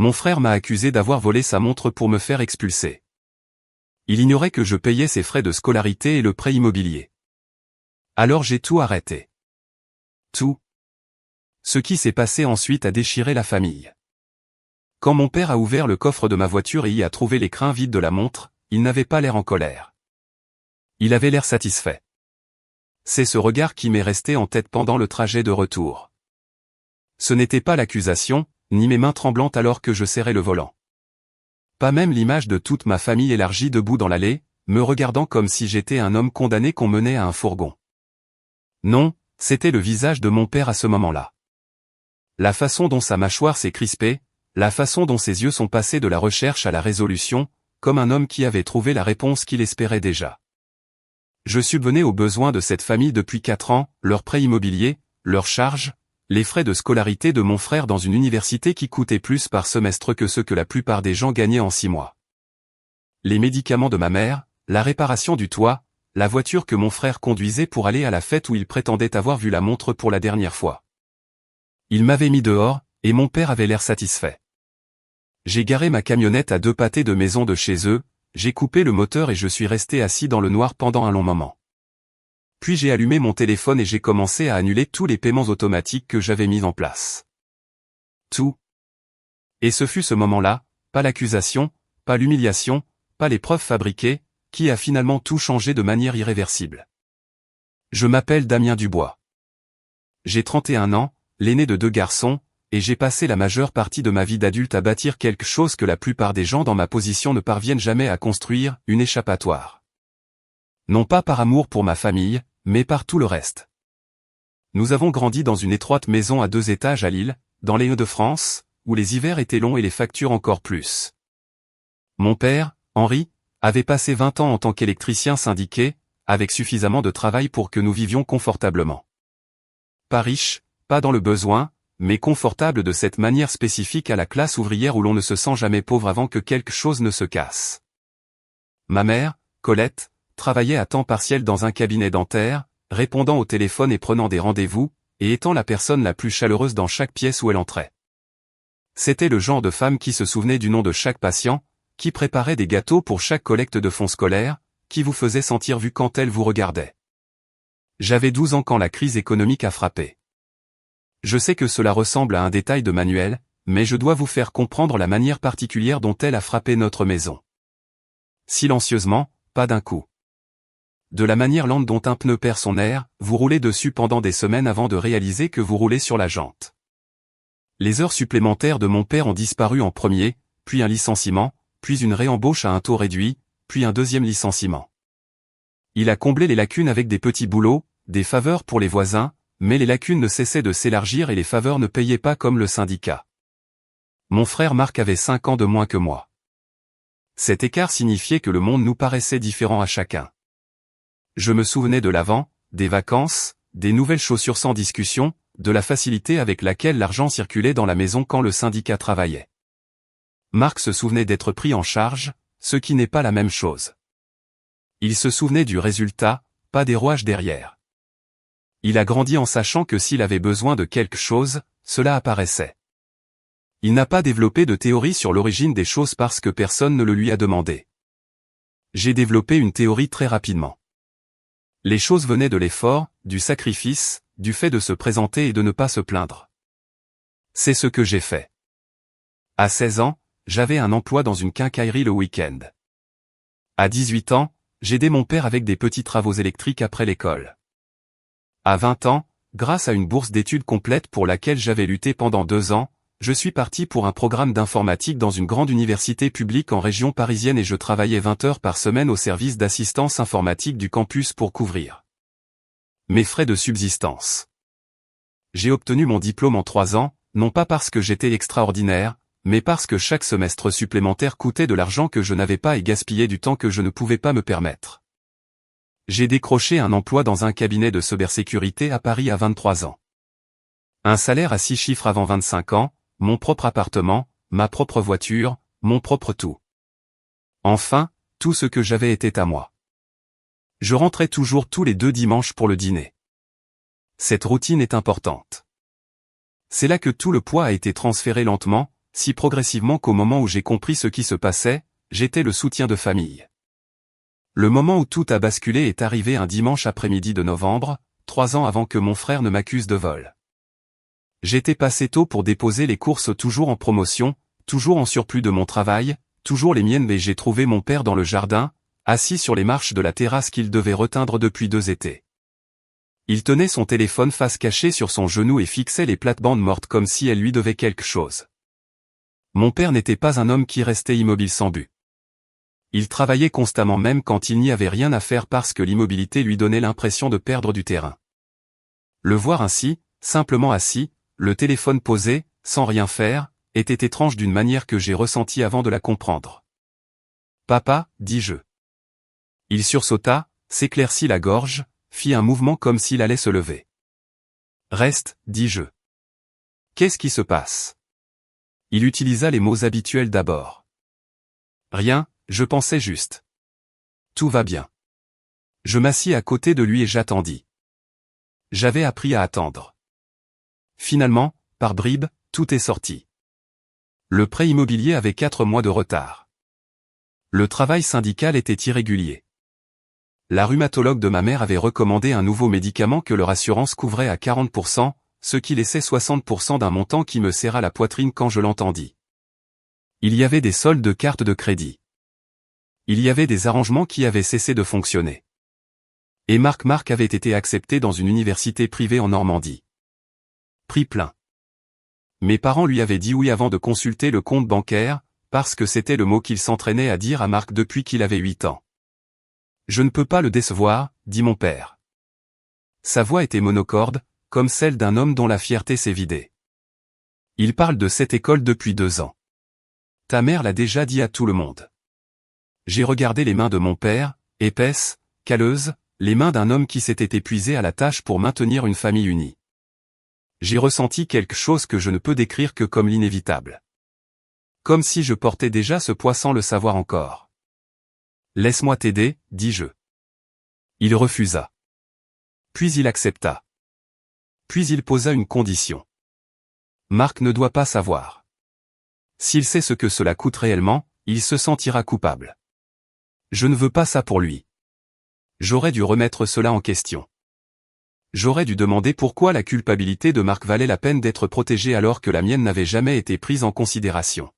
Mon frère m'a accusé d'avoir volé sa montre pour me faire expulser. Il ignorait que je payais ses frais de scolarité et le prêt immobilier. Alors j'ai tout arrêté. Tout. Ce qui s'est passé ensuite a déchiré la famille. Quand mon père a ouvert le coffre de ma voiture et y a trouvé l'écrin vide de la montre, il n'avait pas l'air en colère. Il avait l'air satisfait. C'est ce regard qui m'est resté en tête pendant le trajet de retour. Ce n'était pas l'accusation, ni mes mains tremblantes alors que je serrais le volant. Pas même l'image de toute ma famille élargie debout dans l'allée, me regardant comme si j'étais un homme condamné qu'on menait à un fourgon. Non, c'était le visage de mon père à ce moment-là. La façon dont sa mâchoire s'est crispée, la façon dont ses yeux sont passés de la recherche à la résolution, comme un homme qui avait trouvé la réponse qu'il espérait déjà. Je subvenais aux besoins de cette famille depuis 4 ans, leur prêt immobilier, leurs charges, les frais de scolarité de mon frère dans une université qui coûtait plus par semestre que ce que la plupart des gens gagnaient en 6 mois. Les médicaments de ma mère, la réparation du toit, la voiture que mon frère conduisait pour aller à la fête où il prétendait avoir vu la montre pour la dernière fois. Il m'avait mis dehors, et mon père avait l'air satisfait. J'ai garé ma camionnette à 2 pâtés de maison de chez eux, j'ai coupé le moteur et je suis resté assis dans le noir pendant un long moment. Puis j'ai allumé mon téléphone et j'ai commencé à annuler tous les paiements automatiques que j'avais mis en place. Tout. Et ce fut ce moment-là, pas l'accusation, pas l'humiliation, pas les preuves fabriquées, qui a finalement tout changé de manière irréversible. Je m'appelle Damien Dubois. J'ai 31 ans, l'aîné de 2 garçons, et j'ai passé la majeure partie de ma vie d'adulte à bâtir quelque chose que la plupart des gens dans ma position ne parviennent jamais à construire, une échappatoire. Non pas par amour pour ma famille, mais par tout le reste. Nous avons grandi dans une étroite maison à 2 étages à Lille, dans les Hauts-de-France, où les hivers étaient longs et les factures encore plus. Mon père, Henri, avait passé 20 ans en tant qu'électricien syndiqué, avec suffisamment de travail pour que nous vivions confortablement. Pas riche, pas dans le besoin, mais confortable de cette manière spécifique à la classe ouvrière où l'on ne se sent jamais pauvre avant que quelque chose ne se casse. Ma mère, Colette, travaillait à temps partiel dans un cabinet dentaire, répondant au téléphone et prenant des rendez-vous, et étant la personne la plus chaleureuse dans chaque pièce où elle entrait. C'était le genre de femme qui se souvenait du nom de chaque patient, qui préparait des gâteaux pour chaque collecte de fonds scolaires, qui vous faisait sentir vu quand elle vous regardait. J'avais 12 ans quand la crise économique a frappé. Je sais que cela ressemble à un détail de manuel, mais je dois vous faire comprendre la manière particulière dont elle a frappé notre maison. Silencieusement, pas d'un coup. De la manière lente dont un pneu perd son air, vous roulez dessus pendant des semaines avant de réaliser que vous roulez sur la jante. Les heures supplémentaires de mon père ont disparu en premier, puis un licenciement, puis une réembauche à un taux réduit, puis un deuxième licenciement. Il a comblé les lacunes avec des petits boulots, des faveurs pour les voisins, mais les lacunes ne cessaient de s'élargir et les faveurs ne payaient pas comme le syndicat. Mon frère Marc avait 5 ans de moins que moi. Cet écart signifiait que le monde nous paraissait différent à chacun. Je me souvenais de l'avant, des vacances, des nouvelles chaussures sans discussion, de la facilité avec laquelle l'argent circulait dans la maison quand le syndicat travaillait. Marc se souvenait d'être pris en charge, ce qui n'est pas la même chose. Il se souvenait du résultat, pas des rouages derrière. Il a grandi en sachant que s'il avait besoin de quelque chose, cela apparaissait. Il n'a pas développé de théorie sur l'origine des choses parce que personne ne le lui a demandé. J'ai développé une théorie très rapidement. Les choses venaient de l'effort, du sacrifice, du fait de se présenter et de ne pas se plaindre. C'est ce que j'ai fait. À 16 ans, j'avais un emploi dans une quincaillerie le week-end. À 18 ans, j'aidais mon père avec des petits travaux électriques après l'école. À 20 ans, grâce à une bourse d'études complète pour laquelle j'avais lutté pendant 2 ans, je suis parti pour un programme d'informatique dans une grande université publique en région parisienne et je travaillais 20 heures par semaine au service d'assistance informatique du campus pour couvrir mes frais de subsistance. J'ai obtenu mon diplôme en 3 ans, non pas parce que j'étais extraordinaire, mais parce que chaque semestre supplémentaire coûtait de l'argent que je n'avais pas et gaspillait du temps que je ne pouvais pas me permettre. J'ai décroché un emploi dans un cabinet de cybersécurité à Paris à 23 ans. Un salaire à 6 chiffres avant 25 ans, mon propre appartement, ma propre voiture, mon propre tout. Enfin, tout ce que j'avais était à moi. Je rentrais toujours tous les 2 dimanches pour le dîner. Cette routine est importante. C'est là que tout le poids a été transféré lentement, si progressivement qu'au moment où j'ai compris ce qui se passait, j'étais le soutien de famille. Le moment où tout a basculé est arrivé un dimanche après-midi de novembre, 3 ans avant que mon frère ne m'accuse de vol. J'étais passé tôt pour déposer les courses toujours en promotion, toujours en surplus de mon travail, toujours les miennes, mais j'ai trouvé mon père dans le jardin, assis sur les marches de la terrasse qu'il devait reteindre depuis 2 étés. Il tenait son téléphone face cachée sur son genou et fixait les plates-bandes mortes comme si elles lui devaient quelque chose. Mon père n'était pas un homme qui restait immobile sans but. Il travaillait constamment même quand il n'y avait rien à faire parce que l'immobilité lui donnait l'impression de perdre du terrain. Le voir ainsi, simplement assis, le téléphone posé, sans rien faire, était étrange d'une manière que j'ai ressentie avant de la comprendre. « Papa » dis-je. Il sursauta, s'éclaircit la gorge, fit un mouvement comme s'il allait se lever. « Reste » dis-je. « Qu'est-ce qui se passe ?» Il utilisa les mots habituels d'abord. « Rien, je pensais juste. Tout va bien. » Je m'assis à côté de lui et j'attendis. J'avais appris à attendre. Finalement, par bribes, tout est sorti. Le prêt immobilier avait 4 mois de retard. Le travail syndical était irrégulier. La rhumatologue de ma mère avait recommandé un nouveau médicament que leur assurance couvrait à 40%, ce qui laissait 60% d'un montant qui me serra la poitrine quand je l'entendis. Il y avait des soldes de cartes de crédit. Il y avait des arrangements qui avaient cessé de fonctionner. Et Marc avait été accepté dans une université privée en Normandie. Prix plein. Mes parents lui avaient dit oui avant de consulter le compte bancaire, parce que c'était le mot qu'il s'entraînait à dire à Marc depuis qu'il avait 8 ans. « Je ne peux pas le décevoir », dit mon père. Sa voix était monocorde, comme celle d'un homme dont la fierté s'est vidée. Il parle de cette école depuis 2 ans. Ta mère l'a déjà dit à tout le monde. J'ai regardé les mains de mon père, épaisses, calleuses, les mains d'un homme qui s'était épuisé à la tâche pour maintenir une famille unie. J'ai ressenti quelque chose que je ne peux décrire que comme l'inévitable. Comme si je portais déjà ce poids sans le savoir encore. « Laisse-moi t'aider » dis-je. Il refusa. Puis il accepta. Puis il posa une condition. Marc ne doit pas savoir. S'il sait ce que cela coûte réellement, il se sentira coupable. Je ne veux pas ça pour lui. J'aurais dû remettre cela en question. J'aurais dû demander pourquoi la culpabilité de Marc valait la peine d'être protégée alors que la mienne n'avait jamais été prise en considération.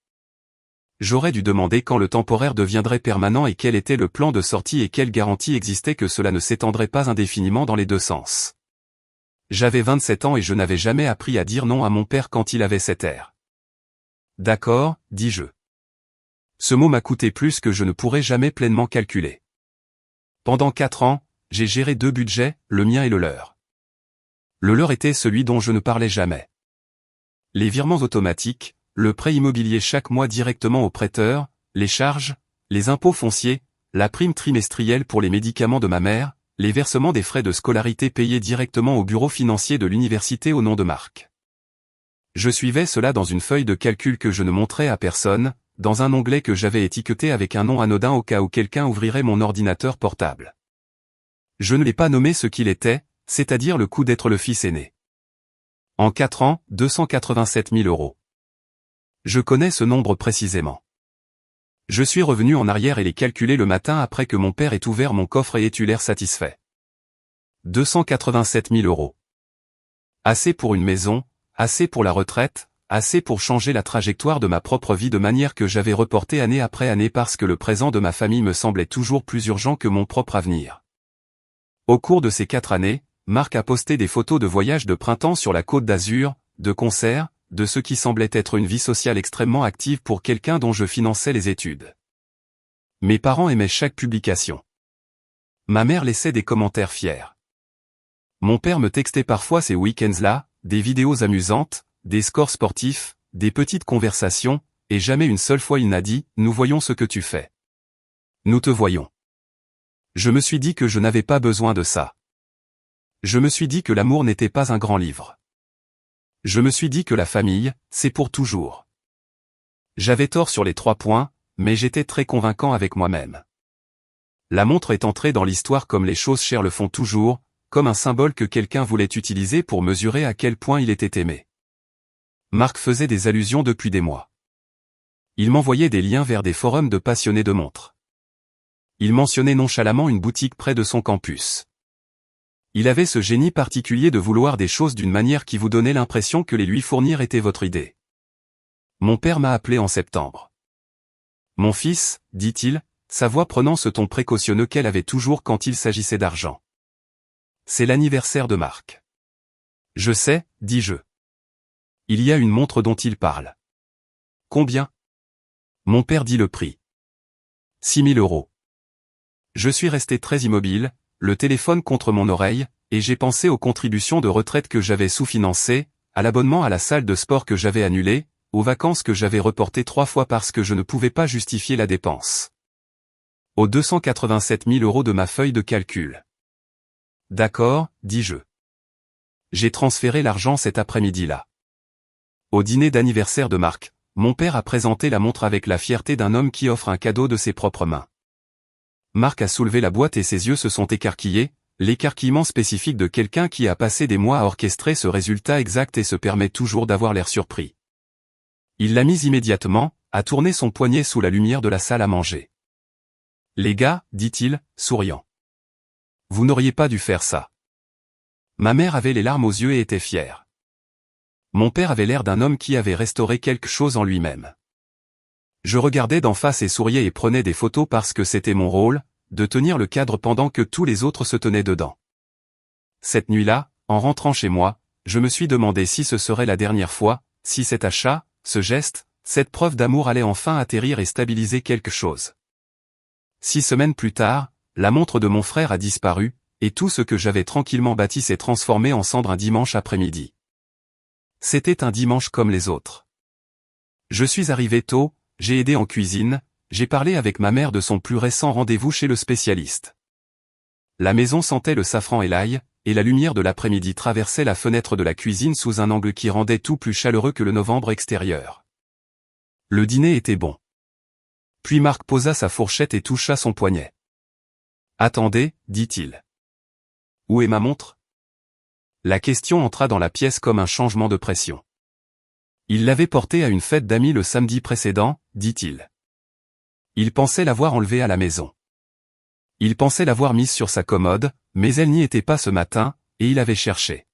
J'aurais dû demander quand le temporaire deviendrait permanent et quel était le plan de sortie et quelle garantie existait que cela ne s'étendrait pas indéfiniment dans les 2 sens. J'avais 27 ans et je n'avais jamais appris à dire non à mon père quand il avait cet air. D'accord, dis-je. Ce mot m'a coûté plus que je ne pourrais jamais pleinement calculer. Pendant 4 ans, j'ai géré 2 budgets, le mien et le leur. Le leur était celui dont je ne parlais jamais. Les virements automatiques, le prêt immobilier chaque mois directement au prêteur, les charges, les impôts fonciers, la prime trimestrielle pour les médicaments de ma mère, les versements des frais de scolarité payés directement au bureau financier de l'université au nom de Marc. Je suivais cela dans une feuille de calcul que je ne montrais à personne, dans un onglet que j'avais étiqueté avec un nom anodin au cas où quelqu'un ouvrirait mon ordinateur portable. Je ne l'ai pas nommé ce qu'il était, c'est-à-dire le coût d'être le fils aîné. En 4 ans, 287 000 €. Je connais ce nombre précisément. Je suis revenu en arrière et l'ai calculé le matin après que mon père ait ouvert mon coffre et ait eu l'air satisfait. 287 000 €. Assez pour une maison, assez pour la retraite, assez pour changer la trajectoire de ma propre vie de manière que j'avais reportée année après année parce que le présent de ma famille me semblait toujours plus urgent que mon propre avenir. Au cours de ces 4 années, Marc a posté des photos de voyages de printemps sur la Côte d'Azur, de concerts, de ce qui semblait être une vie sociale extrêmement active pour quelqu'un dont je finançais les études. Mes parents aimaient chaque publication. Ma mère laissait des commentaires fiers. Mon père me textait parfois ces week-ends-là, des vidéos amusantes, des scores sportifs, des petites conversations, et jamais une seule fois il n'a dit « Nous voyons ce que tu fais. Nous te voyons. » Je me suis dit que je n'avais pas besoin de ça. Je me suis dit que l'amour n'était pas un grand livre. Je me suis dit que la famille, c'est pour toujours. J'avais tort sur les 3 points, mais j'étais très convaincant avec moi-même. La montre est entrée dans l'histoire comme les choses chères le font toujours, comme un symbole que quelqu'un voulait utiliser pour mesurer à quel point il était aimé. Marc faisait des allusions depuis des mois. Il m'envoyait des liens vers des forums de passionnés de montres. Il mentionnait nonchalamment une boutique près de son campus. Il avait ce génie particulier de vouloir des choses d'une manière qui vous donnait l'impression que les lui fournir était votre idée. Mon père m'a appelé en septembre. Mon fils, dit-il, sa voix prenant ce ton précautionneux qu'elle avait toujours quand il s'agissait d'argent. C'est l'anniversaire de Marc. Je sais, dis-je. Il y a une montre dont il parle. Combien? Mon père dit le prix. 6 000 €. Je suis resté très immobile, le téléphone contre mon oreille, et j'ai pensé aux contributions de retraite que j'avais sous-financées, à l'abonnement à la salle de sport que j'avais annulé, aux vacances que j'avais reportées 3 fois parce que je ne pouvais pas justifier la dépense. Aux 287 000 € de ma feuille de calcul. D'accord, dis-je. J'ai transféré l'argent cet après-midi-là. Au dîner d'anniversaire de Marc, mon père a présenté la montre avec la fierté d'un homme qui offre un cadeau de ses propres mains. Marc a soulevé la boîte et ses yeux se sont écarquillés, l'écarquillement spécifique de quelqu'un qui a passé des mois à orchestrer ce résultat exact et se permet toujours d'avoir l'air surpris. Il l'a mise immédiatement, a tourné son poignet sous la lumière de la salle à manger. Les gars, dit-il, souriant. Vous n'auriez pas dû faire ça. Ma mère avait les larmes aux yeux et était fière. Mon père avait l'air d'un homme qui avait restauré quelque chose en lui-même. Je regardais d'en face et souriais et prenais des photos parce que c'était mon rôle, de tenir le cadre pendant que tous les autres se tenaient dedans. Cette nuit-là, en rentrant chez moi, je me suis demandé si ce serait la dernière fois, si cet achat, ce geste, cette preuve d'amour allait enfin atterrir et stabiliser quelque chose. 6 semaines plus tard, la montre de mon frère a disparu, et tout ce que j'avais tranquillement bâti s'est transformé en cendre un dimanche après-midi. C'était un dimanche comme les autres. Je suis arrivé tôt, j'ai aidé en cuisine, j'ai parlé avec ma mère de son plus récent rendez-vous chez le spécialiste. La maison sentait le safran et l'ail, et la lumière de l'après-midi traversait la fenêtre de la cuisine sous un angle qui rendait tout plus chaleureux que le novembre extérieur. Le dîner était bon. Puis Marc posa sa fourchette et toucha son poignet. « Attendez, dit-il. Où est ma montre ?» La question entra dans la pièce comme un changement de pression. Il l'avait portée à une fête d'amis le samedi précédent, dit-il. Il pensait l'avoir enlevée à la maison. Il pensait l'avoir mise sur sa commode, mais elle n'y était pas ce matin, et il avait cherché.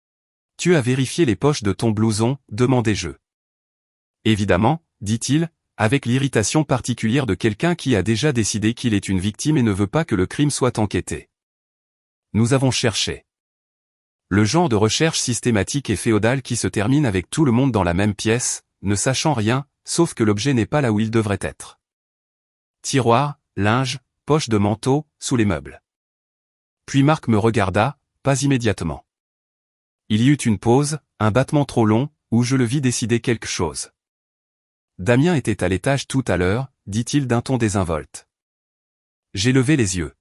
« Tu as vérifié les poches de ton blouson ?» demandai-je. « Évidemment, » dit-il, avec l'irritation particulière de quelqu'un qui a déjà décidé qu'il est une victime et ne veut pas que le crime soit enquêté. Nous avons cherché. Le genre de recherche systématique et féodale qui se termine avec tout le monde dans la même pièce, ne sachant rien, sauf que l'objet n'est pas là où il devrait être. Tiroir, linge, poche de manteau, sous les meubles. Puis Marc me regarda, pas immédiatement. Il y eut une pause, un battement trop long, où je le vis décider quelque chose. Damien était à l'étage tout à l'heure, dit-il d'un ton désinvolte. J'ai levé les yeux.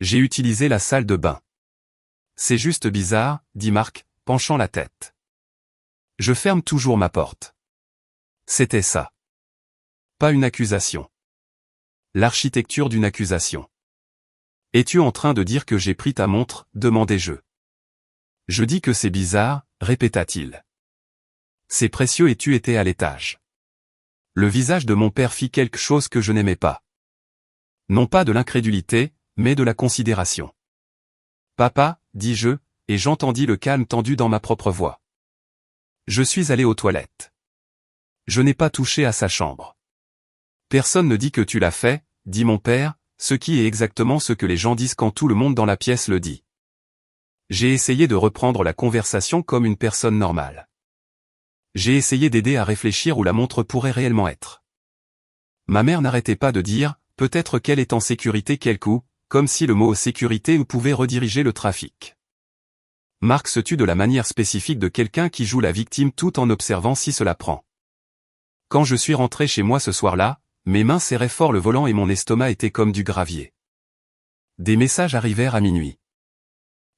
J'ai utilisé la salle de bain. C'est juste bizarre, dit Marc, penchant la tête. Je ferme toujours ma porte. C'était ça. Pas une accusation. L'architecture d'une accusation. Es-tu en train de dire que j'ai pris ta montre, demandai-je. Je dis que c'est bizarre, répéta-t-il. C'est précieux et tu étais à l'étage. Le visage de mon père fit quelque chose que je n'aimais pas. Non pas de l'incrédulité, mais de la considération. Papa, dis-je, et j'entendis le calme tendu dans ma propre voix. Je suis allé aux toilettes. Je n'ai pas touché à sa chambre. Personne ne dit que tu l'as fait, dit mon père, ce qui est exactement ce que les gens disent quand tout le monde dans la pièce le dit. J'ai essayé de reprendre la conversation comme une personne normale. J'ai essayé d'aider à réfléchir où la montre pourrait réellement être. Ma mère n'arrêtait pas de dire, peut-être qu'elle est en sécurité quelque où, comme si le mot sécurité pouvait rediriger le trafic. Marc se tut de la manière spécifique de quelqu'un qui joue la victime tout en observant si cela prend. Quand je suis rentré chez moi ce soir-là, mes mains serraient fort le volant et mon estomac était comme du gravier. Des messages arrivèrent à minuit.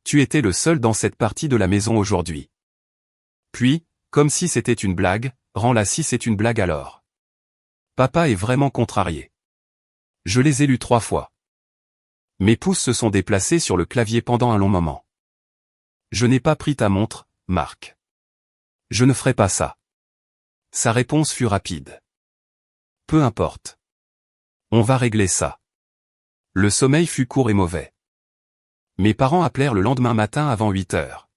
Tu étais le seul dans cette partie de la maison aujourd'hui. Puis, comme si c'était une blague, rends-la si c'est une blague alors. Papa est vraiment contrarié. Je les ai lus 3 fois. Mes pouces se sont déplacés sur le clavier pendant un long moment. Je n'ai pas pris ta montre, Marc. Je ne ferai pas ça. Sa réponse fut rapide. Peu importe. On va régler ça. Le sommeil fut court et mauvais. Mes parents appelèrent le lendemain matin avant 8 heures.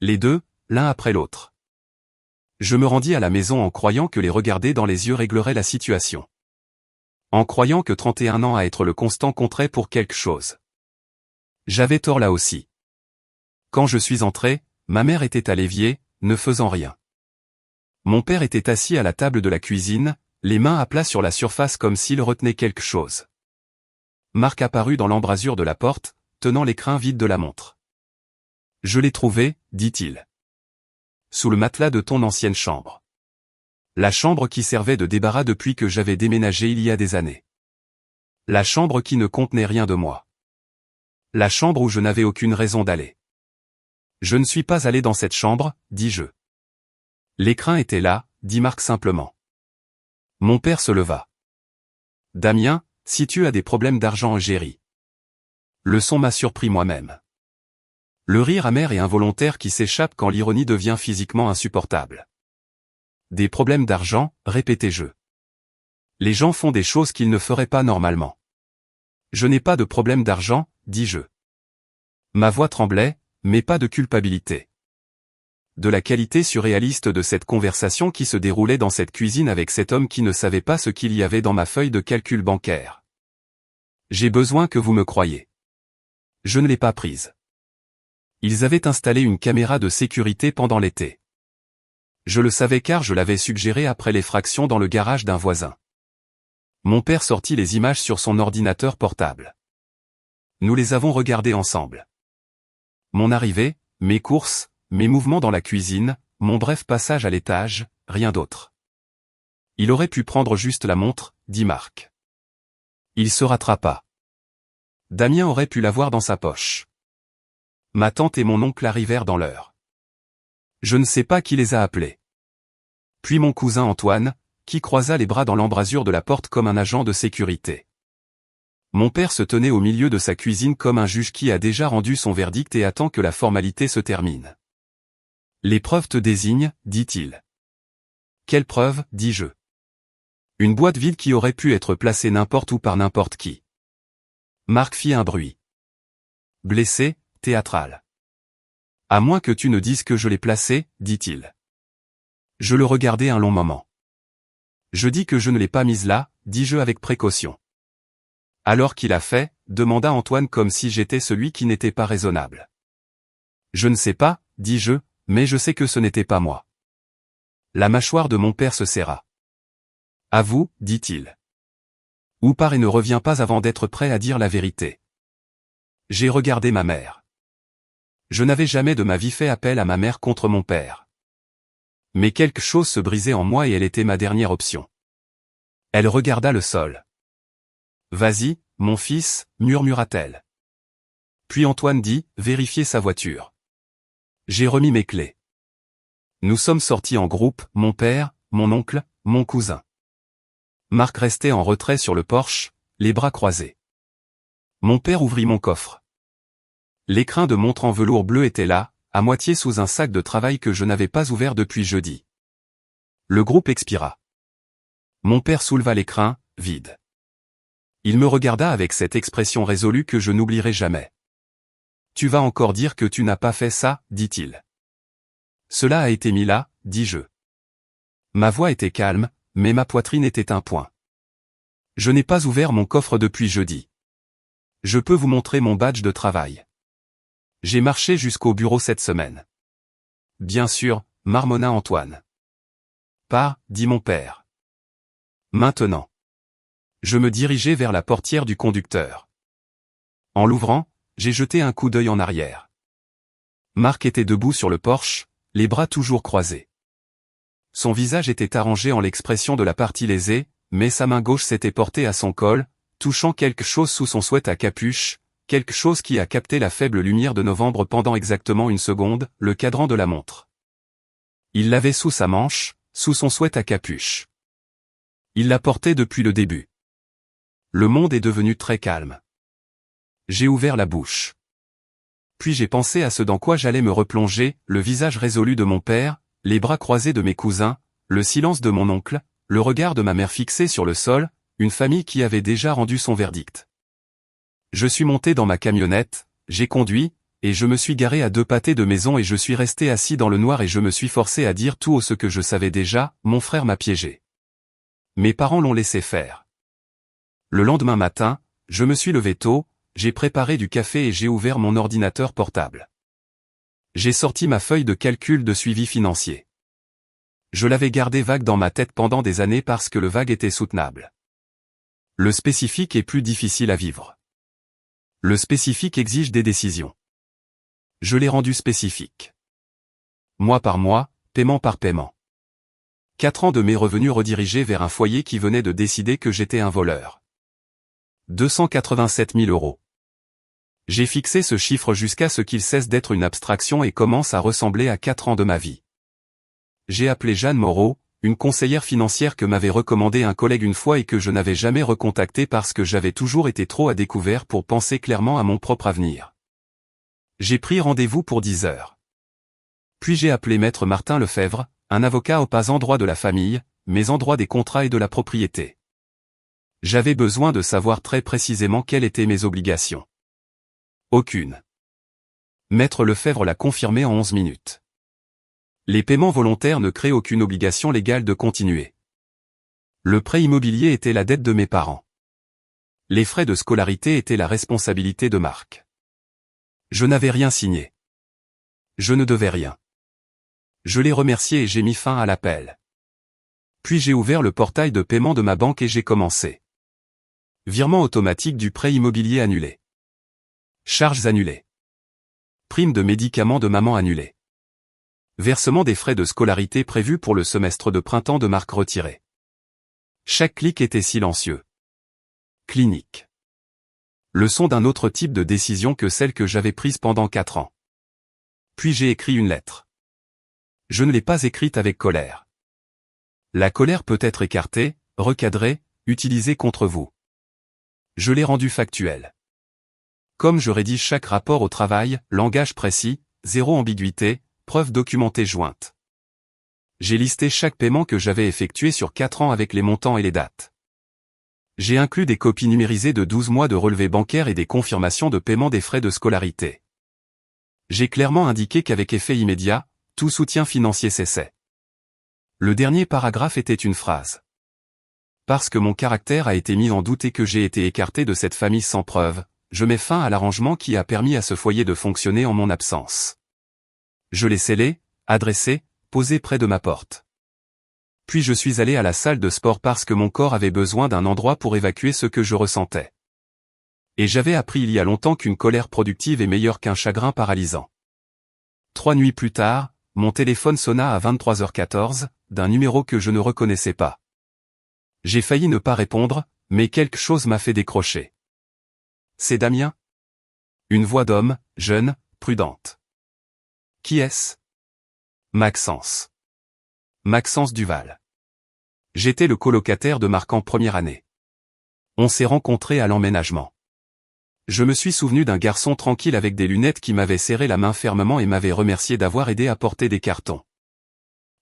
Les deux, l'un après l'autre. Je me rendis à la maison en croyant que les regarder dans les yeux réglerait la situation. En croyant que 31 ans à être le constant compterait pour quelque chose. J'avais tort là aussi. Quand je suis entré, ma mère était à l'évier, ne faisant rien. Mon père était assis à la table de la cuisine, les mains à plat sur la surface comme s'il retenait quelque chose. Marc apparut dans l'embrasure de la porte, tenant l'écrin vide de la montre. « Je l'ai trouvé, dit-il. Sous le matelas de ton ancienne chambre. La chambre qui servait de débarras depuis que j'avais déménagé il y a des années. La chambre qui ne contenait rien de moi. La chambre où je n'avais aucune raison d'aller. Je ne suis pas allé dans cette chambre, dis-je. L'écrin était là, dit Marc simplement. Mon père se leva. Damien, si tu as des problèmes d'argent, Géry. Le son m'a surpris moi-même. Le rire amer et involontaire qui s'échappe quand l'ironie devient physiquement insupportable. Des problèmes d'argent, répétai-je. Les gens font des choses qu'ils ne feraient pas normalement. Je n'ai pas de problème d'argent, dis-je. Ma voix tremblait, mais pas de culpabilité. De la qualité surréaliste de cette conversation qui se déroulait dans cette cuisine avec cet homme qui ne savait pas ce qu'il y avait dans ma feuille de calcul bancaire. J'ai besoin que vous me croyiez. Je ne l'ai pas prise. Ils avaient installé une caméra de sécurité pendant l'été. Je le savais car je l'avais suggéré après l'effraction dans le garage d'un voisin. Mon père sortit les images sur son ordinateur portable. Nous les avons regardées ensemble. Mon arrivée, mes courses, mes mouvements dans la cuisine, mon bref passage à l'étage, rien d'autre. Il aurait pu prendre juste la montre, dit Marc. Il se rattrapa. Damien aurait pu l'avoir dans sa poche. Ma tante et mon oncle arrivèrent dans l'heure. Je ne sais pas qui les a appelés. Puis mon cousin Antoine, qui croisa les bras dans l'embrasure de la porte comme un agent de sécurité. Mon père se tenait au milieu de sa cuisine comme un juge qui a déjà rendu son verdict et attend que la formalité se termine. Les preuves te désignent, dit-il. Quelle preuve, dis-je. Une boîte vide qui aurait pu être placée n'importe où par n'importe qui. Marc fit un bruit. Blessé, théâtral. À moins que tu ne dises que je l'ai placée, dit-il. Je le regardai un long moment. Je dis que je ne l'ai pas mise là, dis-je avec précaution. Alors qu'il a fait, demanda Antoine comme si j'étais celui qui n'était pas raisonnable. Je ne sais pas, dis-je, mais je sais que ce n'était pas moi. La mâchoire de mon père se serra. À vous, dit-il. Ou part et ne reviens pas avant d'être prêt à dire la vérité. J'ai regardé ma mère. Je n'avais jamais de ma vie fait appel à ma mère contre mon père. Mais quelque chose se brisait en moi et elle était ma dernière option. Elle regarda le sol. Vas-y, mon fils, murmura-t-elle. Puis Antoine dit, vérifiez sa voiture. J'ai remis mes clés. Nous sommes sortis en groupe, mon père, mon oncle, mon cousin. Marc restait en retrait sur le porche, les bras croisés. Mon père ouvrit mon coffre. L'écrin de montre en velours bleu était là, à moitié sous un sac de travail que je n'avais pas ouvert depuis jeudi. Le groupe expira. Mon père souleva l'écrin, vide. Il me regarda avec cette expression résolue que je n'oublierai jamais. Tu vas encore dire que tu n'as pas fait ça, dit-il. Cela a été mis là, dis-je. Ma voix était calme, mais ma poitrine était un point. Je n'ai pas ouvert mon coffre depuis jeudi. Je peux vous montrer mon badge de travail. J'ai marché jusqu'au bureau cette semaine. Bien sûr, marmonna Antoine. Pas, dit mon père. Maintenant. Je me dirigeai vers la portière du conducteur. En l'ouvrant, j'ai jeté un coup d'œil en arrière. Marc était debout sur le porche, les bras toujours croisés. Son visage était arrangé en l'expression de la partie lésée, mais sa main gauche s'était portée à son col, touchant quelque chose sous son sweat à capuche, quelque chose qui a capté la faible lumière de novembre pendant exactement une seconde, le cadran de la montre. Il l'avait sous sa manche, sous son sweat à capuche. Il la portait depuis le début. Le monde est devenu très calme. J'ai ouvert la bouche. Puis j'ai pensé à ce dans quoi j'allais me replonger, le visage résolu de mon père, les bras croisés de mes cousins, le silence de mon oncle, le regard de ma mère fixé sur le sol, une famille qui avait déjà rendu son verdict. Je suis monté dans ma camionnette, j'ai conduit, et je me suis garé à 2 pâtés de maison et je suis resté assis dans le noir et je me suis forcé à dire tout haut ce que je savais déjà, mon frère m'a piégé. Mes parents l'ont laissé faire. Le lendemain matin, je me suis levé tôt, j'ai préparé du café et j'ai ouvert mon ordinateur portable. J'ai sorti ma feuille de calcul de suivi financier. Je l'avais gardé vague dans ma tête pendant des années parce que le vague était soutenable. Le spécifique est plus difficile à vivre. Le spécifique exige des décisions. Je l'ai rendu spécifique. Mois par mois, paiement par paiement. 4 ans de mes revenus redirigés vers un foyer qui venait de décider que j'étais un voleur. 287 000 €. J'ai fixé ce chiffre jusqu'à ce qu'il cesse d'être une abstraction et commence à ressembler à 4 ans de ma vie. J'ai appelé Jeanne Moreau, une conseillère financière que m'avait recommandé un collègue une fois et que je n'avais jamais recontacté parce que j'avais toujours été trop à découvert pour penser clairement à mon propre avenir. J'ai pris rendez-vous pour 10 heures. Puis j'ai appelé Maître Martin Lefebvre, un avocat au pas en droit de la famille, mais en droit des contrats et de la propriété. J'avais besoin de savoir très précisément quelles étaient mes obligations. Aucune. Maître Lefebvre l'a confirmé en 11 minutes. Les paiements volontaires ne créent aucune obligation légale de continuer. Le prêt immobilier était la dette de mes parents. Les frais de scolarité étaient la responsabilité de Marc. Je n'avais rien signé. Je ne devais rien. Je l'ai remercié et j'ai mis fin à l'appel. Puis j'ai ouvert le portail de paiement de ma banque et j'ai commencé. Virement automatique du prêt immobilier annulé. Charges annulées. Prime de médicaments de maman annulée. Versement des frais de scolarité prévus pour le semestre de printemps de Marc retiré. Chaque clic était silencieux. Clinique. Leçon d'un autre type de décision que celle que j'avais prise pendant 4 ans. Puis j'ai écrit une lettre. Je ne l'ai pas écrite avec colère. La colère peut être écartée, recadrée, utilisée contre vous. Je l'ai rendue factuelle. Comme je rédige chaque rapport au travail, langage précis, zéro ambiguïté, preuve documentée jointe. J'ai listé chaque paiement que j'avais effectué sur 4 ans avec les montants et les dates. J'ai inclus des copies numérisées de 12 mois de relevés bancaires et des confirmations de paiement des frais de scolarité. J'ai clairement indiqué qu'avec effet immédiat, tout soutien financier cessait. Le dernier paragraphe était une phrase. Parce que mon caractère a été mis en doute et que j'ai été écarté de cette famille sans preuve, je mets fin à l'arrangement qui a permis à ce foyer de fonctionner en mon absence. Je l'ai scellé, adressé, posé près de ma porte. Puis je suis allé à la salle de sport parce que mon corps avait besoin d'un endroit pour évacuer ce que je ressentais. Et j'avais appris il y a longtemps qu'une colère productive est meilleure qu'un chagrin paralysant. 3 nuits plus tard, mon téléphone sonna à 23h14, d'un numéro que je ne reconnaissais pas. J'ai failli ne pas répondre, mais quelque chose m'a fait décrocher. C'est Damien? Une voix d'homme, jeune, prudente. Qui est-ce? Maxence. Maxence Duval. J'étais le colocataire de Marc en première année. On s'est rencontrés à l'emménagement. Je me suis souvenu d'un garçon tranquille avec des lunettes qui m'avait serré la main fermement et m'avait remercié d'avoir aidé à porter des cartons.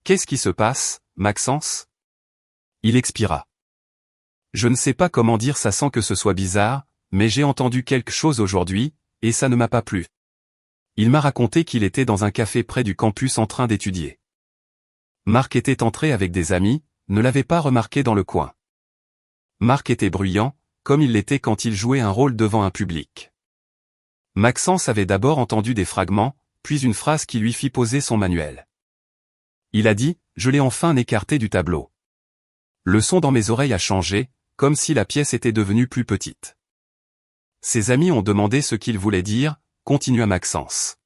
Qu'est-ce qui se passe, Maxence? Il expira. Je ne sais pas comment dire ça sans que ce soit bizarre, mais j'ai entendu quelque chose aujourd'hui, et ça ne m'a pas plu. Il m'a raconté qu'il était dans un café près du campus en train d'étudier. Marc était entré avec des amis, ne l'avait pas remarqué dans le coin. Marc était bruyant, comme il l'était quand il jouait un rôle devant un public. Maxence avait d'abord entendu des fragments, puis une phrase qui lui fit poser son manuel. Il a dit, je l'ai enfin écarté du tableau. Le son dans mes oreilles a changé, comme si la pièce était devenue plus petite. Ses amis ont demandé ce qu'il voulait dire, continua Maxence.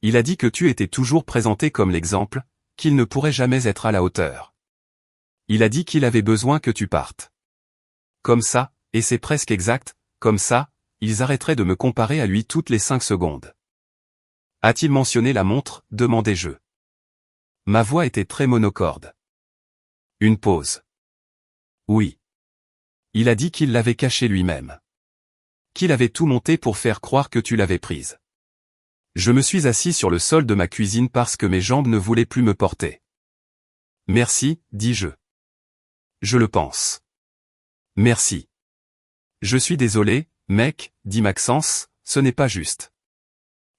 Il a dit que tu étais toujours présenté comme l'exemple, qu'il ne pourrait jamais être à la hauteur. Il a dit qu'il avait besoin que tu partes. Comme ça, et c'est presque exact, comme ça, ils arrêteraient de me comparer à lui toutes les 5 secondes. A-t-il mentionné la montre, demandai-je. Ma voix était très monocorde. Une pause. Oui. Il a dit qu'il l'avait cachée lui-même. Qu'il avait tout monté pour faire croire que tu l'avais prise. Je me suis assis sur le sol de ma cuisine parce que mes jambes ne voulaient plus me porter. Merci, dis-je. Je le pense. Merci. Je suis désolé, mec, dit Maxence, ce n'est pas juste.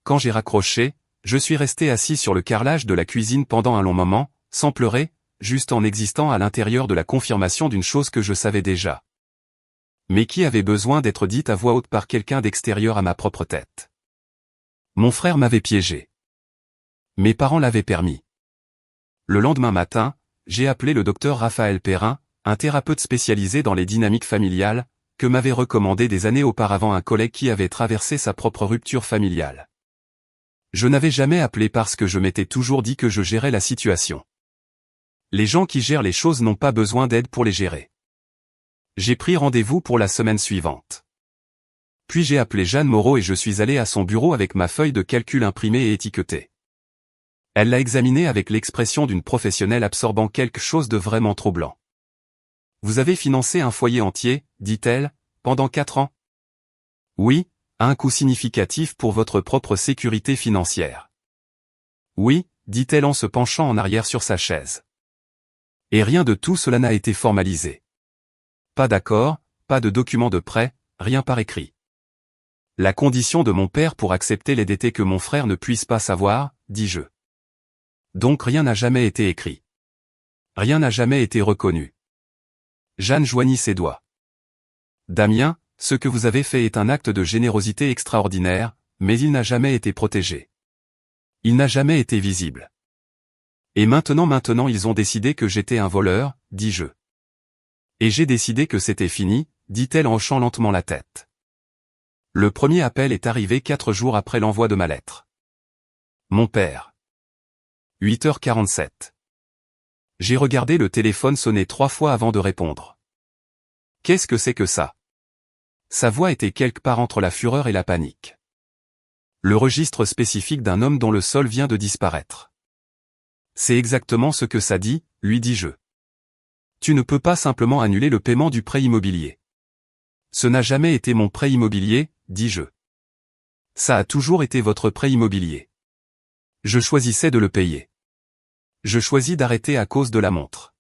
Quand j'ai raccroché, je suis resté assis sur le carrelage de la cuisine pendant un long moment, sans pleurer, juste en existant à l'intérieur de la confirmation d'une chose que je savais déjà. Mais qui avait besoin d'être dite à voix haute par quelqu'un d'extérieur à ma propre tête. Mon frère m'avait piégé. Mes parents l'avaient permis. Le lendemain matin, j'ai appelé le docteur Raphaël Perrin, un thérapeute spécialisé dans les dynamiques familiales, que m'avait recommandé des années auparavant un collègue qui avait traversé sa propre rupture familiale. Je n'avais jamais appelé parce que je m'étais toujours dit que je gérais la situation. Les gens qui gèrent les choses n'ont pas besoin d'aide pour les gérer. J'ai pris rendez-vous pour la semaine suivante. Puis j'ai appelé Jeanne Moreau et je suis allé à son bureau avec ma feuille de calcul imprimée et étiquetée. Elle l'a examinée avec l'expression d'une professionnelle absorbant quelque chose de vraiment troublant. « Vous avez financé un foyer entier, dit-elle, pendant 4 ans ? » « Oui, à un coût significatif pour votre propre sécurité financière. »« Oui, dit-elle en se penchant en arrière sur sa chaise. »« Et rien de tout cela n'a été formalisé. Pas d'accord, pas de document de prêt, rien par écrit. La condition de mon père pour accepter l'aide était que mon frère ne puisse pas savoir, dis-je. Donc rien n'a jamais été écrit. Rien n'a jamais été reconnu. » Jeanne joignit ses doigts. « Damien, ce que vous avez fait est un acte de générosité extraordinaire, mais il n'a jamais été protégé. Il n'a jamais été visible. Et maintenant ils ont décidé que j'étais un voleur, dis-je. Et j'ai décidé que c'était fini, dit-elle en hochant lentement la tête. Le premier appel est arrivé 4 jours après l'envoi de ma lettre. Mon père. 8h47. J'ai regardé le téléphone sonner 3 fois avant de répondre. Qu'est-ce que c'est que ça ? Sa voix était quelque part entre la fureur et la panique. Le registre spécifique d'un homme dont le sol vient de disparaître. C'est exactement ce que ça dit, lui dis-je. Tu ne peux pas simplement annuler le paiement du prêt immobilier. Ce n'a jamais été mon prêt immobilier, dis-je. Ça a toujours été votre prêt immobilier. Je choisissais de le payer. Je choisis d'arrêter à cause de la montre.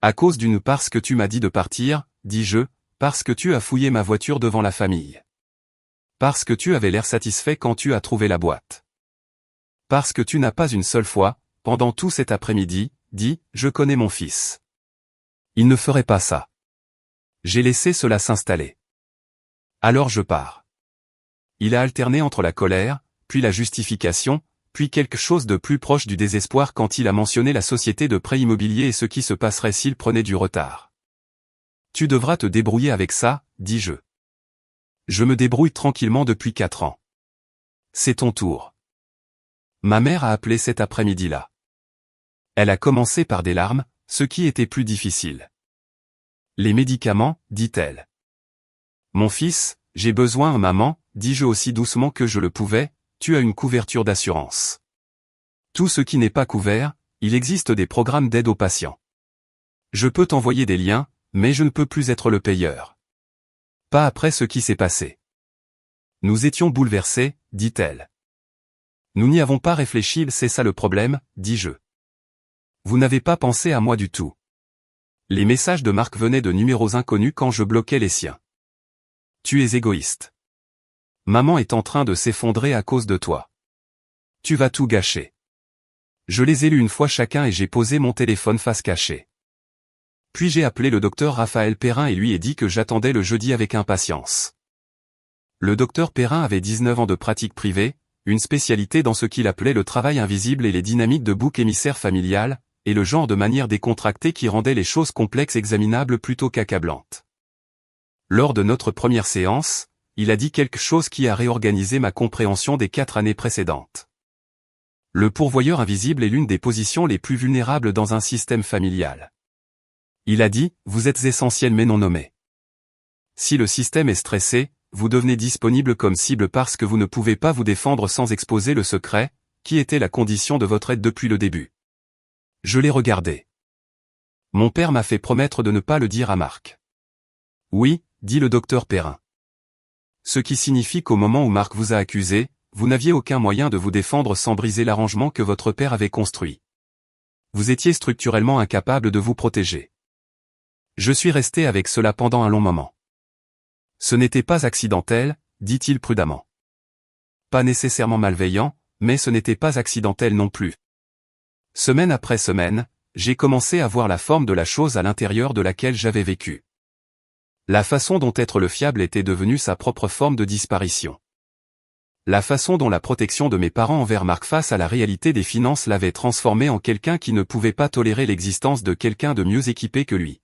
À cause d'une parce que tu m'as dit de partir, dis-je, parce que tu as fouillé ma voiture devant la famille. Parce que tu avais l'air satisfait quand tu as trouvé la boîte. Parce que tu n'as pas une seule fois, pendant tout cet après-midi, dit, je connais mon fils. Il ne ferait pas ça. J'ai laissé cela s'installer. Alors je pars. Il a alterné entre la colère, puis la justification, puis quelque chose de plus proche du désespoir quand il a mentionné la société de prêt immobilier et ce qui se passerait s'il prenait du retard. Tu devras te débrouiller avec ça, dis-je. Je me débrouille tranquillement depuis 4 ans. C'est ton tour. Ma mère a appelé cet après-midi-là. Elle a commencé par des larmes, ce qui était plus difficile. Les médicaments, dit-elle. Mon fils, j'ai besoin, maman, dis-je aussi doucement que je le pouvais, tu as une couverture d'assurance. Tout ce qui n'est pas couvert, il existe des programmes d'aide aux patients. Je peux t'envoyer des liens, mais je ne peux plus être le payeur. Pas après ce qui s'est passé. Nous étions bouleversés, dit-elle. Nous n'y avons pas réfléchi, c'est ça le problème, dis-je. Vous n'avez pas pensé à moi du tout. Les messages de Marc venaient de numéros inconnus quand je bloquais les siens. Tu es égoïste. Maman est en train de s'effondrer à cause de toi. Tu vas tout gâcher. Je les ai lus une fois chacun et j'ai posé mon téléphone face cachée. Puis j'ai appelé le docteur Raphaël Perrin et lui ai dit que j'attendais le jeudi avec impatience. Le docteur Perrin avait 19 ans de pratique privée, une spécialité dans ce qu'il appelait le travail invisible et les dynamiques de bouc émissaire familial, et le genre de manière décontractée qui rendait les choses complexes examinables plutôt qu'accablantes. Lors de notre première séance, il a dit quelque chose qui a réorganisé ma compréhension des 4 années précédentes. Le pourvoyeur invisible est l'une des positions les plus vulnérables dans un système familial. Il a dit, vous êtes essentiel mais non nommé. Si le système est stressé, vous devenez disponible comme cible parce que vous ne pouvez pas vous défendre sans exposer le secret, qui était la condition de votre aide depuis le début. Je l'ai regardé. Mon père m'a fait promettre de ne pas le dire à Marc. Oui, dit le docteur Perrin. Ce qui signifie qu'au moment où Marc vous a accusé, vous n'aviez aucun moyen de vous défendre sans briser l'arrangement que votre père avait construit. Vous étiez structurellement incapable de vous protéger. Je suis resté avec cela pendant un long moment. Ce n'était pas accidentel, dit-il prudemment. Pas nécessairement malveillant, mais ce n'était pas accidentel non plus. Semaine après semaine, j'ai commencé à voir la forme de la chose à l'intérieur de laquelle j'avais vécu. La façon dont être le fiable était devenue sa propre forme de disparition. La façon dont la protection de mes parents envers Marc face à la réalité des finances l'avait transformé en quelqu'un qui ne pouvait pas tolérer l'existence de quelqu'un de mieux équipé que lui.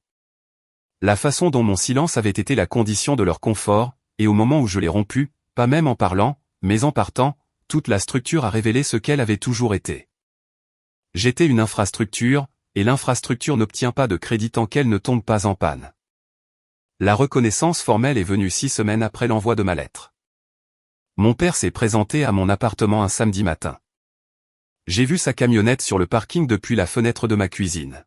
La façon dont mon silence avait été la condition de leur confort, et au moment où je l'ai rompu, pas même en parlant, mais en partant, toute la structure a révélé ce qu'elle avait toujours été. J'étais une infrastructure, et l'infrastructure n'obtient pas de crédit tant qu'elle ne tombe pas en panne. La reconnaissance formelle est venue 6 semaines après l'envoi de ma lettre. Mon père s'est présenté à mon appartement un samedi matin. J'ai vu sa camionnette sur le parking depuis la fenêtre de ma cuisine.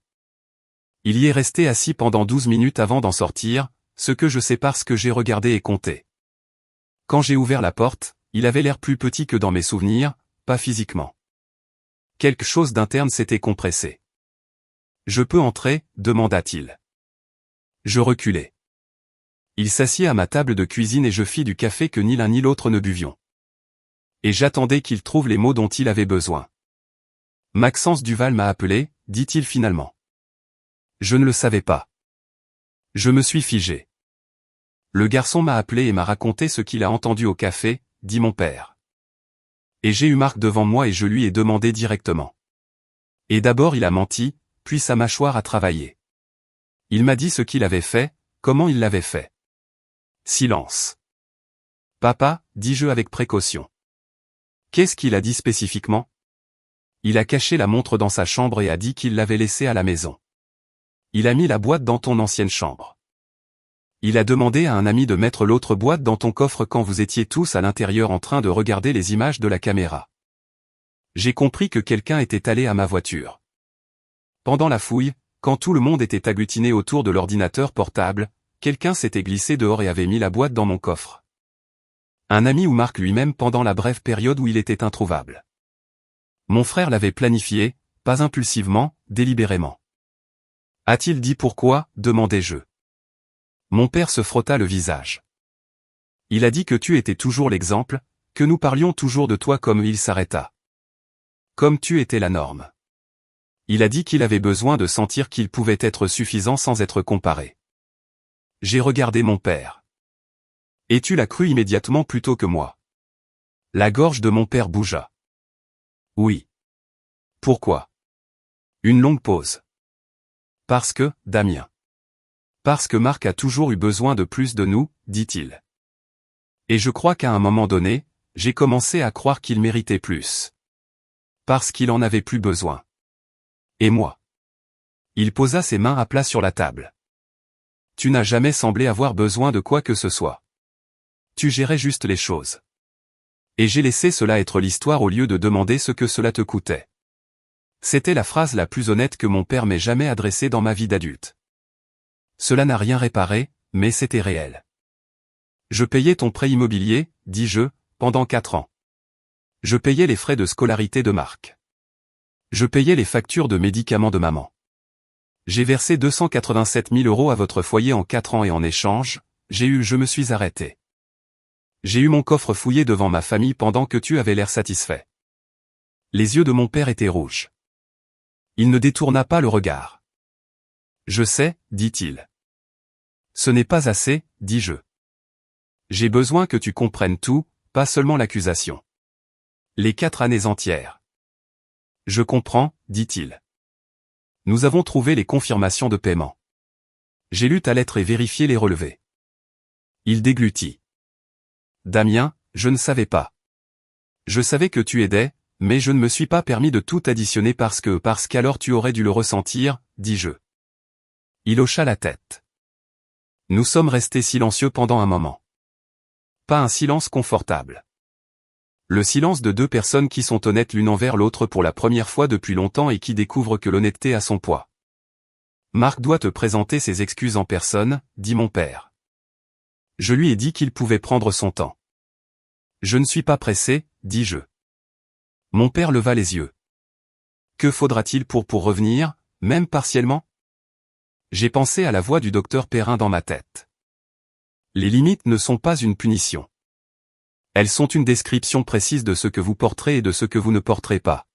Il y est resté assis pendant 12 minutes avant d'en sortir, ce que je sais parce que j'ai regardé et compté. Quand j'ai ouvert la porte, il avait l'air plus petit que dans mes souvenirs, pas physiquement. Quelque chose d'interne s'était compressé. « Je peux entrer ?» demanda-t-il. Je reculai. Il s'assit à ma table de cuisine et je fis du café que ni l'un ni l'autre ne buvions. Et j'attendais qu'il trouve les mots dont il avait besoin. « Maxence Duval m'a appelé », dit-il finalement. Je ne le savais pas. Je me suis figé. Le garçon m'a appelé et m'a raconté ce qu'il a entendu au café, dit mon père. Et j'ai eu Marc devant moi et je lui ai demandé directement. Et d'abord il a menti, puis sa mâchoire a travaillé. Il m'a dit ce qu'il avait fait, comment il l'avait fait. Silence. Papa, dis-je avec précaution. Qu'est-ce qu'il a dit spécifiquement? Il a caché la montre dans sa chambre et a dit qu'il l'avait laissée à la maison. Il a mis la boîte dans ton ancienne chambre. Il a demandé à un ami de mettre l'autre boîte dans ton coffre quand vous étiez tous à l'intérieur en train de regarder les images de la caméra. J'ai compris que quelqu'un était allé à ma voiture. Pendant la fouille, quand tout le monde était agglutiné autour de l'ordinateur portable, quelqu'un s'était glissé dehors et avait mis la boîte dans mon coffre. Un ami ou Marc lui-même pendant la brève période où il était introuvable. Mon frère l'avait planifié, pas impulsivement, délibérément. A-t-il dit pourquoi, demandai-je. Mon père se frotta le visage. Il a dit que tu étais toujours l'exemple, que nous parlions toujours de toi comme il s'arrêta. Comme tu étais la norme. Il a dit qu'il avait besoin de sentir qu'il pouvait être suffisant sans être comparé. J'ai regardé mon père. Et tu l'as cru immédiatement plutôt que moi. La gorge de mon père bougea. Oui. Pourquoi? Une longue pause. Parce que, Damien. Parce que Marc a toujours eu besoin de plus de nous, dit-il. Et je crois qu'à un moment donné, j'ai commencé à croire qu'il méritait plus. Parce qu'il en avait plus besoin. Et moi. Il posa ses mains à plat sur la table. Tu n'as jamais semblé avoir besoin de quoi que ce soit. Tu gérais juste les choses. Et j'ai laissé cela être l'histoire au lieu de demander ce que cela te coûtait. C'était la phrase la plus honnête que mon père m'ait jamais adressée dans ma vie d'adulte. Cela n'a rien réparé, mais c'était réel. Je payais ton prêt immobilier, dis-je, pendant 4 ans. Je payais les frais de scolarité de Marc. Je payais les factures de médicaments de maman. J'ai versé 287 000 € à votre foyer en 4 ans et en échange, je me suis arrêté. J'ai eu mon coffre fouillé devant ma famille pendant que tu avais l'air satisfait. Les yeux de mon père étaient rouges. Il ne détourna pas le regard. Je sais, dit-il. Ce n'est pas assez, dis-je. J'ai besoin que tu comprennes tout, pas seulement l'accusation. Les 4 années entières. Je comprends, dit-il. Nous avons trouvé les confirmations de paiement. J'ai lu ta lettre et vérifié les relevés. Il déglutit. Damien, je ne savais pas. Je savais que tu aidais, mais je ne me suis pas permis de tout additionner parce qu'alors tu aurais dû le ressentir, dis-je. Il hocha la tête. Nous sommes restés silencieux pendant un moment. Pas un silence confortable. Le silence de 2 personnes qui sont honnêtes l'une envers l'autre pour la première fois depuis longtemps et qui découvrent que l'honnêteté a son poids. Marc doit te présenter ses excuses en personne, dit mon père. Je lui ai dit qu'il pouvait prendre son temps. Je ne suis pas pressé, dis-je. Mon père leva les yeux. Que faudra-t-il pour revenir, même partiellement? J'ai pensé à la voix du docteur Perrin dans ma tête. Les limites ne sont pas une punition. Elles sont une description précise de ce que vous porterez et de ce que vous ne porterez pas.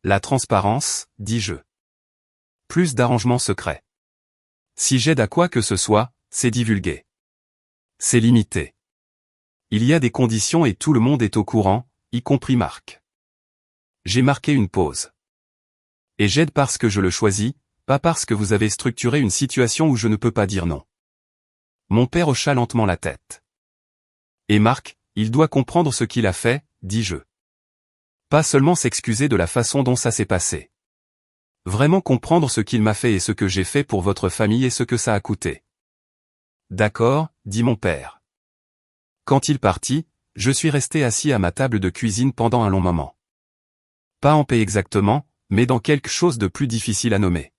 La transparence, dis-je. Plus d'arrangements secrets. Si j'aide à quoi que ce soit, c'est divulgué. C'est limité. Il y a des conditions et tout le monde est au courant, y compris Marc. J'ai marqué une pause. Et j'aide parce que je le choisis, pas parce que vous avez structuré une situation où je ne peux pas dire non. Mon père hocha lentement la tête. Et Marc, il doit comprendre ce qu'il a fait, dis-je. Pas seulement s'excuser de la façon dont ça s'est passé. Vraiment comprendre ce qu'il m'a fait et ce que j'ai fait pour votre famille et ce que ça a coûté. D'accord, dit mon père. Quand il partit, je suis resté assis à ma table de cuisine pendant un long moment. Pas en paix exactement, mais dans quelque chose de plus difficile à nommer.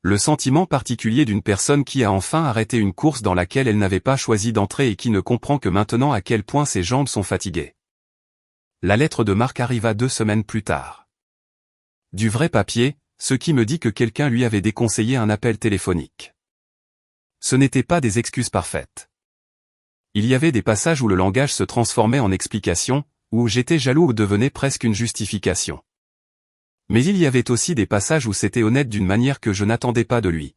Le sentiment particulier d'une personne qui a enfin arrêté une course dans laquelle elle n'avait pas choisi d'entrer et qui ne comprend que maintenant à quel point ses jambes sont fatiguées. La lettre de Marc arriva 2 semaines plus tard. Du vrai papier, ce qui me dit que quelqu'un lui avait déconseillé un appel téléphonique. Ce n'étaient pas des excuses parfaites. Il y avait des passages où le langage se transformait en explication, où j'étais jaloux ou devenait presque une justification. Mais il y avait aussi des passages où c'était honnête d'une manière que je n'attendais pas de lui.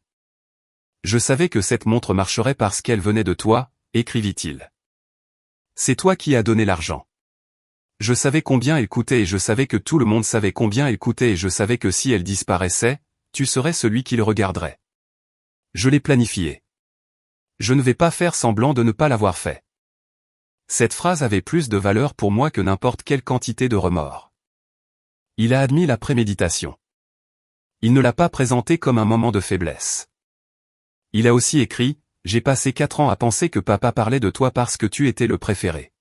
Je savais que cette montre marcherait parce qu'elle venait de toi, écrivit-il. C'est toi qui as donné l'argent. Je savais combien elle coûtait et je savais que tout le monde savait combien elle coûtait et je savais que si elle disparaissait, tu serais celui qui le regarderait. Je l'ai planifié. Je ne vais pas faire semblant de ne pas l'avoir fait. Cette phrase avait plus de valeur pour moi que n'importe quelle quantité de remords. Il a admis la préméditation. Il ne l'a pas présenté comme un moment de faiblesse. Il a aussi écrit « J'ai passé 4 ans à penser que papa parlait de toi parce que tu étais le préféré.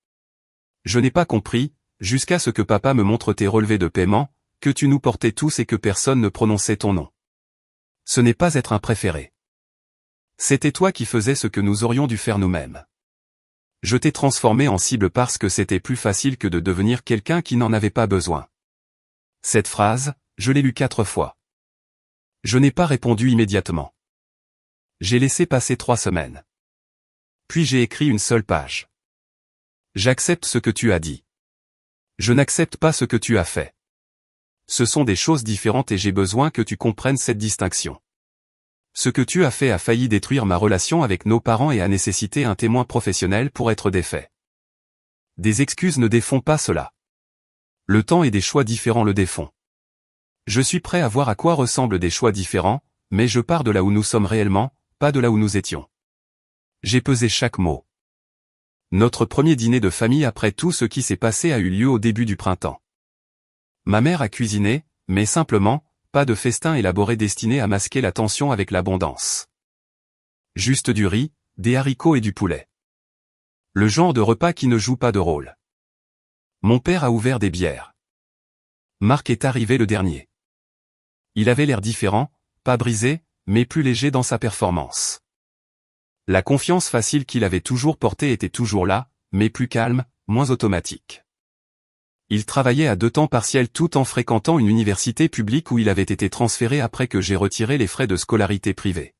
Je n'ai pas compris, jusqu'à ce que papa me montre tes relevés de paiement, que tu nous portais tous et que personne ne prononçait ton nom. Ce n'est pas être un préféré. C'était toi qui faisais ce que nous aurions dû faire nous-mêmes. Je t'ai transformé en cible parce que c'était plus facile que de devenir quelqu'un qui n'en avait pas besoin. » Cette phrase, je l'ai lue 4 fois. Je n'ai pas répondu immédiatement. J'ai laissé passer 3 semaines. Puis j'ai écrit une seule page. J'accepte ce que tu as dit. Je n'accepte pas ce que tu as fait. Ce sont des choses différentes et j'ai besoin que tu comprennes cette distinction. Ce que tu as fait a failli détruire ma relation avec nos parents et a nécessité un témoin professionnel pour être défait. Des excuses ne défont pas cela. Le temps et des choix différents le défont. Je suis prêt à voir à quoi ressemblent des choix différents, mais je pars de là où nous sommes réellement, pas de là où nous étions. J'ai pesé chaque mot. Notre premier dîner de famille après tout ce qui s'est passé a eu lieu au début du printemps. Ma mère a cuisiné, mais simplement, pas de festin élaboré destiné à masquer la tension avec l'abondance. Juste du riz, des haricots et du poulet. Le genre de repas qui ne joue pas de rôle. Mon père a ouvert des bières. Marc est arrivé le dernier. Il avait l'air différent, pas brisé, mais plus léger dans sa performance. La confiance facile qu'il avait toujours portée était toujours là, mais plus calme, moins automatique. Il travaillait à 2 temps partiels tout en fréquentant une université publique où il avait été transféré après que j'ai retiré les frais de scolarité privée.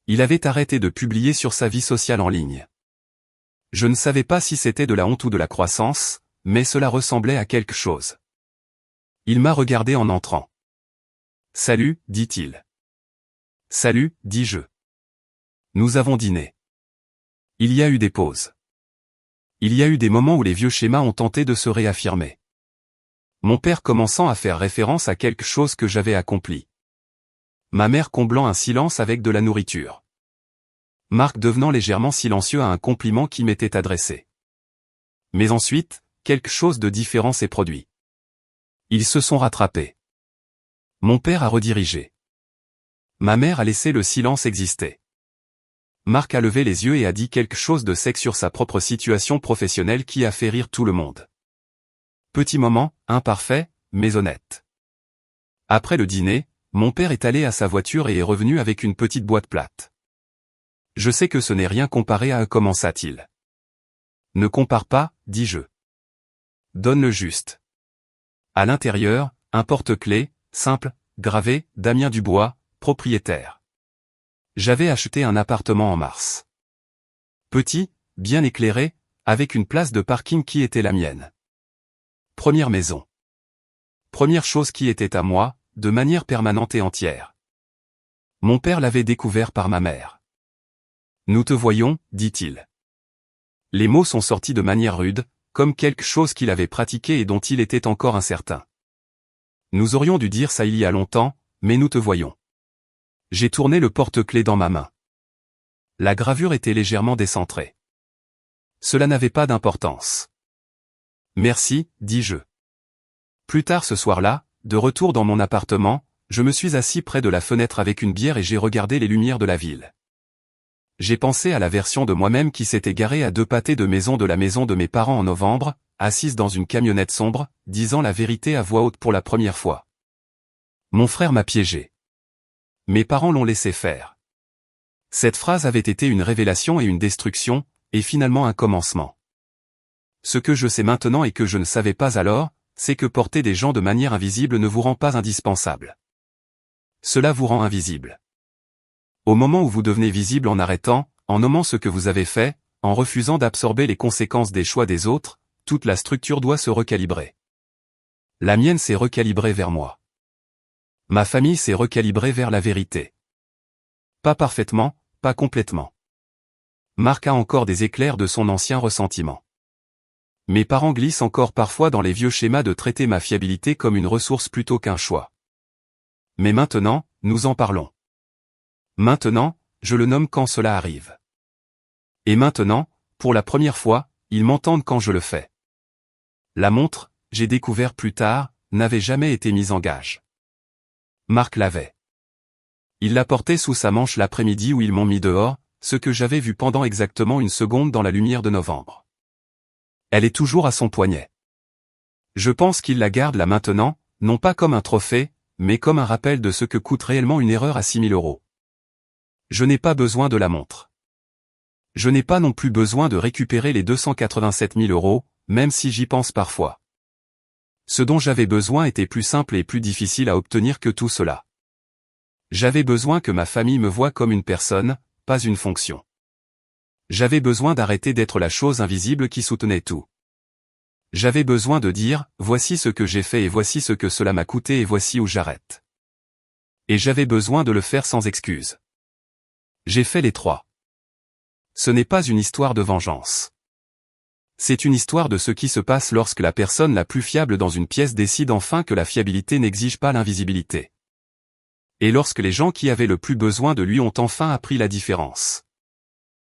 Il avait arrêté de publier sur sa vie sociale en ligne. Je ne savais pas si c'était de la honte ou de la croissance, mais cela ressemblait à quelque chose. Il m'a regardé en entrant. « Salut, dit-il. »« Salut, dis-je. » Nous avons dîné. Il y a eu des pauses. Il y a eu des moments où les vieux schémas ont tenté de se réaffirmer. Mon père commençant à faire référence à quelque chose que j'avais accompli. Ma mère comblant un silence avec de la nourriture. Marc devenant légèrement silencieux à un compliment qui m'était adressé. Mais ensuite, quelque chose de différent s'est produit. Ils se sont rattrapés. Mon père a redirigé. Ma mère a laissé le silence exister. Marc a levé les yeux et a dit quelque chose de sec sur sa propre situation professionnelle qui a fait rire tout le monde. Petit moment, imparfait, mais honnête. Après le dîner, mon père est allé à sa voiture et est revenu avec une petite boîte plate. Je sais que ce n'est rien comparé à un commença-t-il. Ne compare pas, dis-je. Donne le juste. À l'intérieur, un porte-clés, simple, gravé, Damien Dubois, propriétaire. J'avais acheté un appartement en mars. Petit, bien éclairé, avec une place de parking qui était la mienne. Première maison. Première chose qui était à moi, de manière permanente et entière. Mon père l'avait découvert par ma mère. Nous te voyons, dit-il. Les mots sont sortis de manière rude, comme quelque chose qu'il avait pratiqué et dont il était encore incertain. Nous aurions dû dire ça il y a longtemps, mais nous te voyons. J'ai tourné le porte-clés dans ma main. La gravure était légèrement décentrée. Cela n'avait pas d'importance. Merci, dis-je. Plus tard ce soir-là, de retour dans mon appartement, je me suis assis près de la fenêtre avec une bière et j'ai regardé les lumières de la ville. J'ai pensé à la version de moi-même qui s'était garée à 2 pâtés de maison de la maison de mes parents en novembre, assise dans une camionnette sombre, disant la vérité à voix haute pour la première fois. Mon frère m'a piégé. Mes parents l'ont laissé faire. Cette phrase avait été une révélation et une destruction, et finalement un commencement. Ce que je sais maintenant et que je ne savais pas alors, c'est que porter des gens de manière invisible ne vous rend pas indispensable. Cela vous rend invisible. Au moment où vous devenez visible en arrêtant, en nommant ce que vous avez fait, en refusant d'absorber les conséquences des choix des autres, toute la structure doit se recalibrer. La mienne s'est recalibrée vers moi. Ma famille s'est recalibrée vers la vérité. Pas parfaitement, pas complètement. Marc a encore des éclairs de son ancien ressentiment. Mes parents glissent encore parfois dans les vieux schémas de traiter ma fiabilité comme une ressource plutôt qu'un choix. Mais maintenant, nous en parlons. Maintenant, je le nomme quand cela arrive. Et maintenant, pour la première fois, ils m'entendent quand je le fais. La montre, j'ai découvert plus tard, n'avait jamais été mise en gage. Marc l'avait. Il l'a portée sous sa manche l'après-midi où ils m'ont mis dehors, ce que j'avais vu pendant exactement 1 seconde dans la lumière de novembre. Elle est toujours à son poignet. Je pense qu'il la garde là maintenant, non pas comme un trophée, mais comme un rappel de ce que coûte réellement une erreur à 6 000 €. Je n'ai pas besoin de la montre. Je n'ai pas non plus besoin de récupérer les 287 000 €, même si j'y pense parfois. Ce dont j'avais besoin était plus simple et plus difficile à obtenir que tout cela. J'avais besoin que ma famille me voie comme une personne, pas une fonction. J'avais besoin d'arrêter d'être la chose invisible qui soutenait tout. J'avais besoin de dire, voici ce que j'ai fait et voici ce que cela m'a coûté et voici où j'arrête. Et j'avais besoin de le faire sans excuse. J'ai fait les 3. Ce n'est pas une histoire de vengeance. C'est une histoire de ce qui se passe lorsque la personne la plus fiable dans une pièce décide enfin que la fiabilité n'exige pas l'invisibilité. Et lorsque les gens qui avaient le plus besoin de lui ont enfin appris la différence.